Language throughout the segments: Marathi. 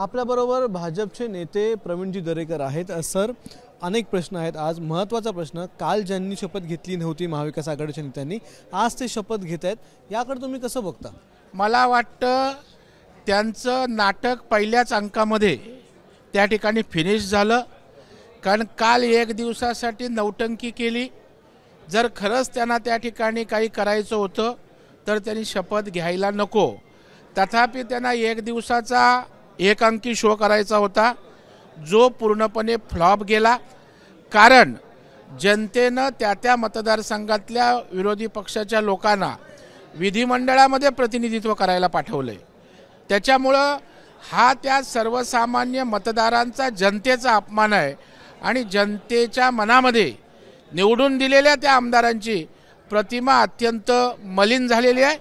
आपल्याबरोबर भाजपचे नेते प्रवीणजी दरेकर आहेत। सर, अनेक प्रश्न आहेत। आज महत्त्वाचा प्रश्न, काल ज्यांनी शपथ घेतली नव्हती महाविकास आघाडीच्या नेत्यांनी, आज ते शपथ घेत आहेत, याकडे तुम्ही कसं बघता? मला वाटतं त्यांचं नाटक पहिल्याच अंकामध्ये त्या ठिकाणी फिनिश झालं, कारण काल एक दिवसासाठी नौटंकी केली। जर खरंच त्यांना त्या ठिकाणी काही करायचं होतं तर त्यांनी शपथ घ्यायला नको, तथापि त्यांना एक दिवसाचा एक अंकी शो करायचा होता, जो पूर्णपणे फ्लॉप गेला। कारण जनतेनं त्या मतदारसंघातल्या विरोधी पक्षाच्या लोकांना विधिमंडळामध्ये प्रतिनिधित्व करायला पाठवलंय। त्याच्यामुळं हा त्या सर्वसामान्य मतदारांचा जनतेचा अपमान आहे आणि जनतेच्या मनामध्ये निवडून दिलेल्या त्या आमदारांची प्रतिमा अत्यंत मलिन झालेली आहे।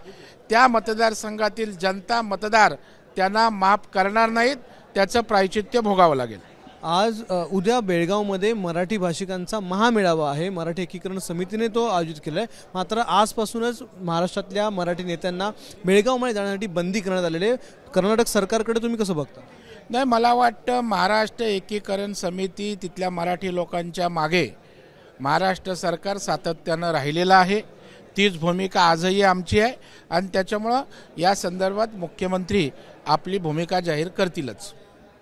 त्या मतदारसंघातील जनता मतदार त्यांना माफ करणार नाहीत, त्याचं प्रायचित्य भोगावं लागेल। आज उद्या बेळगावमध्ये मराठी भाषिकांचा महामेळावा आहे, मराठी एकीकरण समितीने तो आयोजित केला आहे। मात्र आजपासूनच महाराष्ट्रातल्या मराठी नेत्यांना बेळगावमध्ये जाण्यासाठी बंदी करण्यात आलेली आहे। कर्नाटक सरकारकडे तुम्ही कसं बघता? नाही, मला वाटतं महाराष्ट्र एकीकरण समिती तिथल्या मराठी लोकांच्या मागे महाराष्ट्र सरकार सातत्यानं राहिलेलं आहे। तीच भूमिका आजही आमची आहे आणि त्याच्यामुळं या संदर्भात मुख्यमंत्री आपली भूमिका जाहीर करतीलच।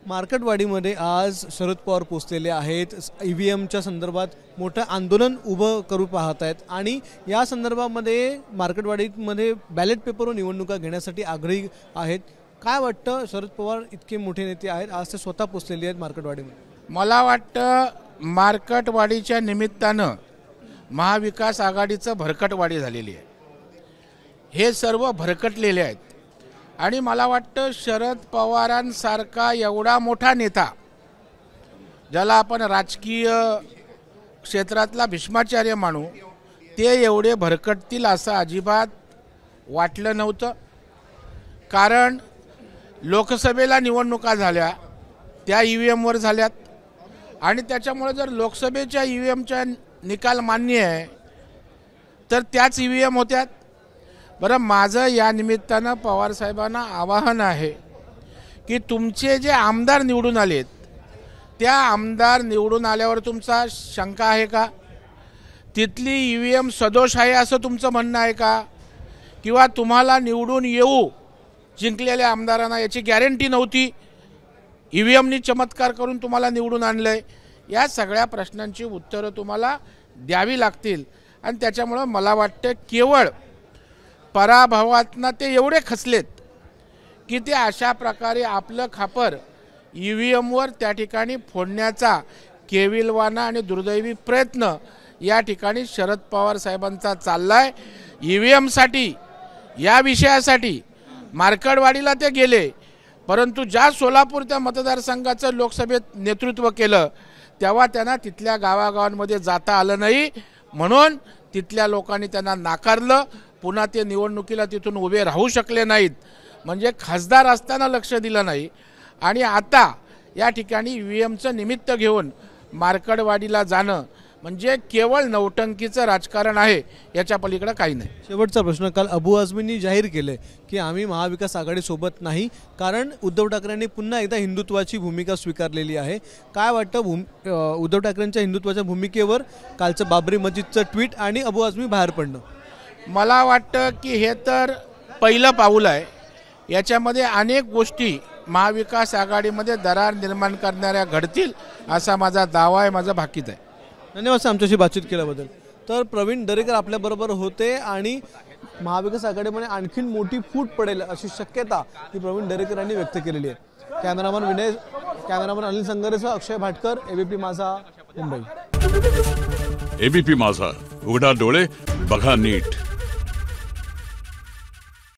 मार्केटवाडीमध्ये आज शरद पवार पोहोचलेले आहेत। ईव्हीएमच्या संदर्भात मोठं आंदोलन उभं करू पाहत आहेत आणि या संदर्भामध्ये मार्केटवाडीमध्ये बॅलेट पेपरवर निवडणुका घेण्यासाठी आग्रही आहेत। काय वाटतं, शरद पवार इतके मोठे नेते आहेत, आज ते स्वतः पोहोचलेले आहेत मार्केटवाडीमध्ये? मला वाटतं मार्केटवाडीच्या निमित्तानं महाविकास आघाडीचं भरकटवाडी झालेली आहे। हे सर्व भरकटलेले आहेत आणि मला वाटतं शरद पवारांसारखा एवढा मोठा नेता, ज्याला आपण राजकीय क्षेत्रातला भीष्माचार्य मानू, ते एवढे भरकटतील असं अजिबात वाटलं नव्हतं। कारण लोकसभेला निवडणुका झाल्या, त्या ईव्हीएमवर झाल्यात आणि त्याच्यामुळे जर लोकसभेच्या ईव्हीएमच्या निकाल मान्य आहे तर त्याच ईव्हीएम होत्यात। बरं, माझं या निमित्तानं पवार साहेबांना आवाहन आहे की तुमचे जे आमदार निवडून आलेत, त्या आमदार निवडून आल्यावर तुमचा शंका आहे का? तिथली ईव्हीएम सदोष आहे असं तुमचं म्हणणं आहे का? किंवा तुम्हाला निवडून येऊ जिंकलेल्या आमदारांना याची गॅरंटी नव्हती, ईव्हीएमनी चमत्कार करून तुम्हाला निवडून आणलंय? या सगळ्या प्रश्नांची उत्तरं तुम्हाला द्यावी लागतील आणि त्याच्यामुळं मला वाटतं केवळ पराभवातनं ते एवढे खचलेत की ते अशा प्रकारे आपलं खापर ईव्हीएमवर त्या ठिकाणी फोडण्याचा केविलवाना आणि दुर्दैवी प्रयत्न या ठिकाणी शरद पवार साहेबांचा चाललाय। ईव्हीएमसाठी, या विषयासाठी मार्केटवाडीला ते गेले, परंतु ज्या सोलापूर त्या मतदारसंघाचं लोकसभेत नेतृत्व केलं तेव्हा त्यांना तिथल्या गावागावांमध्ये जाता आलं नाही, म्हणून तिथल्या लोकांनी त्यांना नाकारलं। पुन्हा ते निवडणुकीला तिथून उभे राहू शकले नाहीत, म्हणजे खासदार असताना लक्ष दिलं नाही आणि आता या ठिकाणी ईव्हीएमचं निमित्त घेऊन मार्केटवाडीला जाणं म्हणजे केवळ नौटंकीचं राजकारण आहे, याच्या पलीकडे काही नाही। शेवटचा प्रश्न, काल अबू आझमींनी जाहीर केले की आम्ही महाविकास आघाडीसोबत नाही, कारण उद्धव ठाकरेंनी पुन्हा एकदा हिंदुत्वाची भूमिका स्वीकारलेली आहे। काय वाटतं उद्धव ठाकरेंच्या हिंदुत्वाच्या भूमिकेवर कालचं बाबरी मस्जिदचं ट्विट आणि अबू आझमी बाहेर पडणं? मला वाटतं की हे तर पहिलं पाऊल आहे, याच्यामध्ये अनेक गोष्टी महाविकास आघाडीमध्ये दरार निर्माण करणाऱ्या घडतील असा माझा दावा आहे, माझा भाकीत आहे। धन्यवाद आमच्याशी बातचीत केल्याबद्दल। तर प्रवीण दरेकर आपल्याबरोबर होते आणि महाविकास आघाडीमध्ये आणखीन मोठी फूट पडेल अशी शक्यता ही प्रवीण दरेकर यांनी व्यक्त केलेली आहे। कॅमेरामन अनिल संगरेसह अक्षय भाटकर, एबीपी माझा, मुंबई। एबीपी माझा, उघडा डोळे बघा नीट।